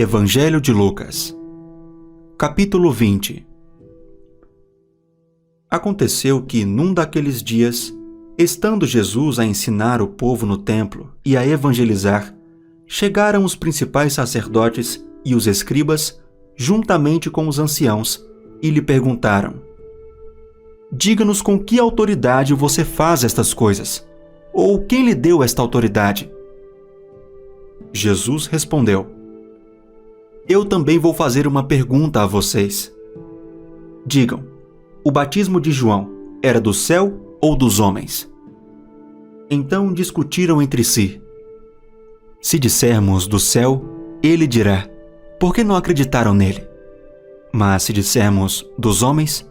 Evangelho de Lucas, capítulo 20. Aconteceu que, num daqueles dias, estando Jesus a ensinar o povo no templo e a evangelizar, chegaram os principais sacerdotes e os escribas, juntamente com os anciãos, e lhe perguntaram: Diga-nos com que autoridade você faz estas coisas, ou quem lhe deu esta autoridade? Jesus respondeu: Eu também vou fazer uma pergunta a vocês. Digam, o batismo de João era do céu ou dos homens? Então discutiram entre si. Se dissermos do céu, ele dirá: Por que não acreditaram nele? Mas se dissermos dos homens,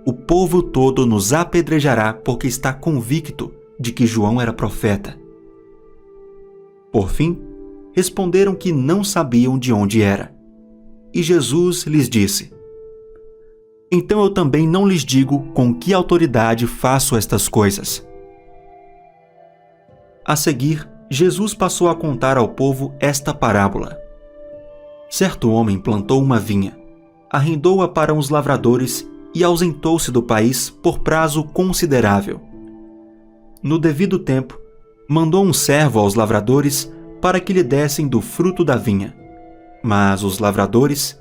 o povo todo nos apedrejará porque está convicto de que João era profeta. Por fim, responderam que não sabiam de onde era. E Jesus lhes disse: Então eu também não lhes digo com que autoridade faço estas coisas. A seguir, Jesus passou a contar ao povo esta parábola. Certo homem plantou uma vinha, arrendou-a para uns lavradores e ausentou-se do país por prazo considerável. No devido tempo, mandou um servo aos lavradores para que lhe dessem do fruto da vinha. Mas os lavradores,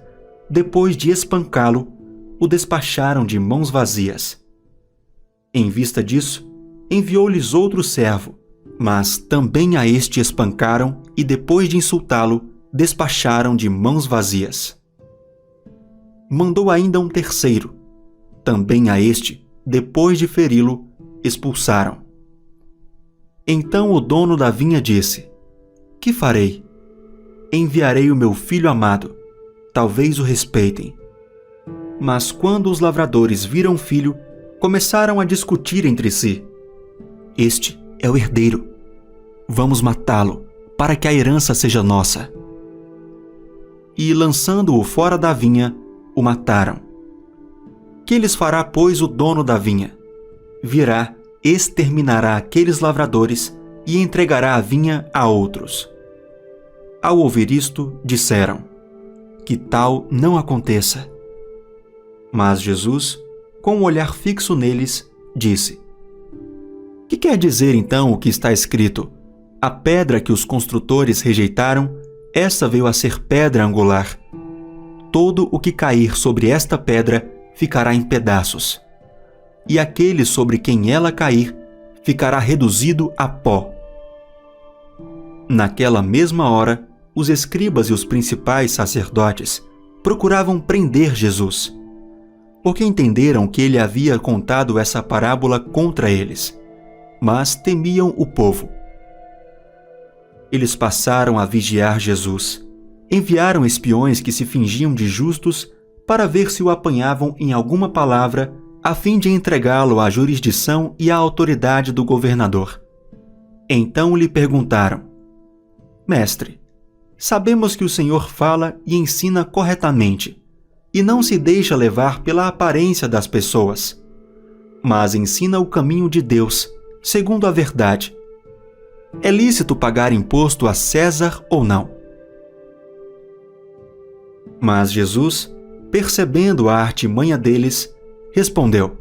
depois de espancá-lo, o despacharam de mãos vazias. Em vista disso, enviou-lhes outro servo, mas também a este espancaram e, depois de insultá-lo, despacharam de mãos vazias. Mandou ainda um terceiro. Também a este, depois de feri-lo, expulsaram. Então o dono da vinha disse: Que farei? Enviarei o meu filho amado, talvez o respeitem. Mas quando os lavradores viram o filho, começaram a discutir entre si. Este é o herdeiro. Vamos matá-lo, para que a herança seja nossa. E, lançando-o fora da vinha, o mataram. Que lhes fará, pois, o dono da vinha? Virá, exterminará aqueles lavradores e entregará a vinha a outros. Ao ouvir isto, disseram: Que tal não aconteça. Mas Jesus, com um olhar fixo neles, disse: Que quer dizer então o que está escrito? A pedra que os construtores rejeitaram, essa veio a ser pedra angular. Todo o que cair sobre esta pedra ficará em pedaços, e aquele sobre quem ela cair ficará reduzido a pó. Naquela mesma hora, os escribas e os principais sacerdotes procuravam prender Jesus, porque entenderam que ele havia contado essa parábola contra eles, mas temiam o povo. Eles passaram a vigiar Jesus. Enviaram espiões que se fingiam de justos para ver se o apanhavam em alguma palavra, a fim de entregá-lo à jurisdição e à autoridade do governador. Então lhe perguntaram: Mestre, sabemos que o Senhor fala e ensina corretamente, e não se deixa levar pela aparência das pessoas, mas ensina o caminho de Deus, segundo a verdade. É lícito pagar imposto a César ou não? Mas Jesus, percebendo a artimanha deles, respondeu: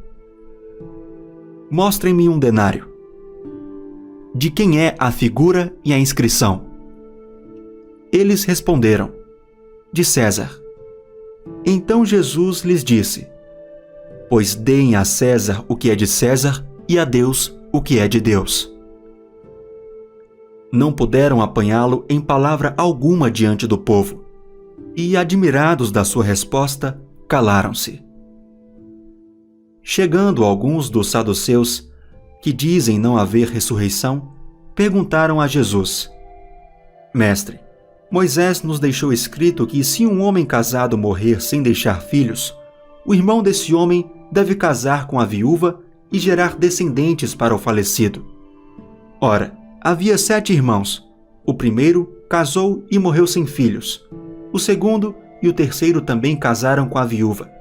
Mostrem-me um denário. De quem é a figura e a inscrição? Eles responderam: De César. Então Jesus lhes disse: Pois deem a César o que é de César e a Deus o que é de Deus. Não puderam apanhá-lo em palavra alguma diante do povo, e, admirados da sua resposta, calaram-se. Chegando alguns dos saduceus, que dizem não haver ressurreição, perguntaram a Jesus: Mestre, Moisés nos deixou escrito que, se um homem casado morrer sem deixar filhos, o irmão desse homem deve casar com a viúva e gerar descendentes para o falecido. Ora, havia 7 irmãos. O primeiro casou e morreu sem filhos. O segundo e o terceiro também casaram com a viúva.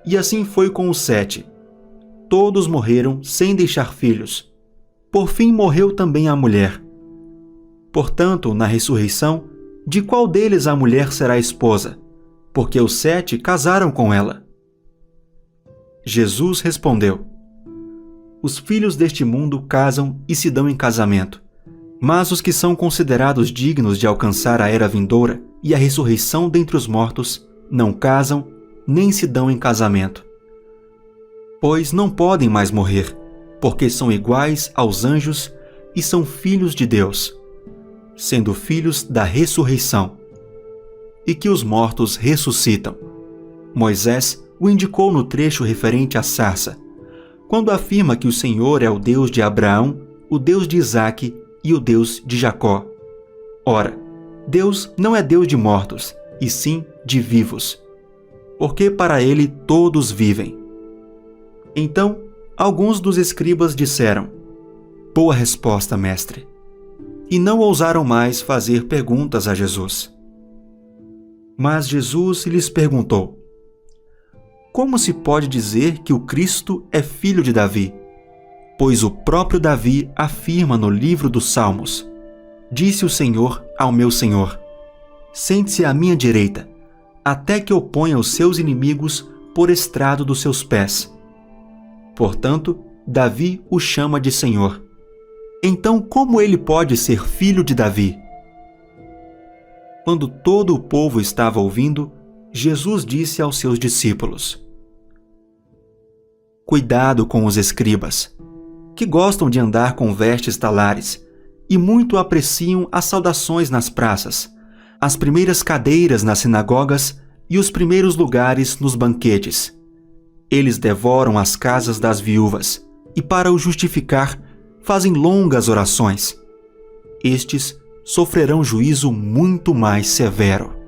E assim foi com os 7. Todos morreram sem deixar filhos. Por fim morreu também a mulher. Portanto, na ressurreição, De qual deles a mulher será esposa? Porque os 7 casaram com ela. Jesus respondeu: Os filhos deste mundo casam e se dão em casamento, mas os que são considerados dignos de alcançar a era vindoura e a ressurreição dentre os mortos não casam nem se dão em casamento. Pois não podem mais morrer, porque são iguais aos anjos e são filhos de Deus, sendo filhos da ressurreição, e que os mortos ressuscitam. Moisés o indicou no trecho referente à sarça, quando afirma que o Senhor é o Deus de Abraão, o Deus de Isaque e o Deus de Jacó. Ora, Deus não é Deus de mortos, e sim de vivos, porque para ele todos vivem. Então, alguns dos escribas disseram: Boa resposta, mestre. E não ousaram mais fazer perguntas a Jesus. Mas Jesus lhes perguntou: Como se pode dizer que o Cristo é filho de Davi? Pois o próprio Davi afirma no livro dos Salmos: Disse o Senhor ao meu Senhor: Sente-se à minha direita, até que eu ponha os seus inimigos por estrado dos seus pés. Portanto, Davi o chama de Senhor. Então, como ele pode ser filho de Davi? Quando todo o povo estava ouvindo, Jesus disse aos seus discípulos: Cuidado com os escribas, que gostam de andar com vestes talares e muito apreciam as saudações nas praças, as primeiras cadeiras nas sinagogas e os primeiros lugares nos banquetes. Eles devoram as casas das viúvas e, para o justificar, fazem longas orações. Estes sofrerão juízo muito mais severo.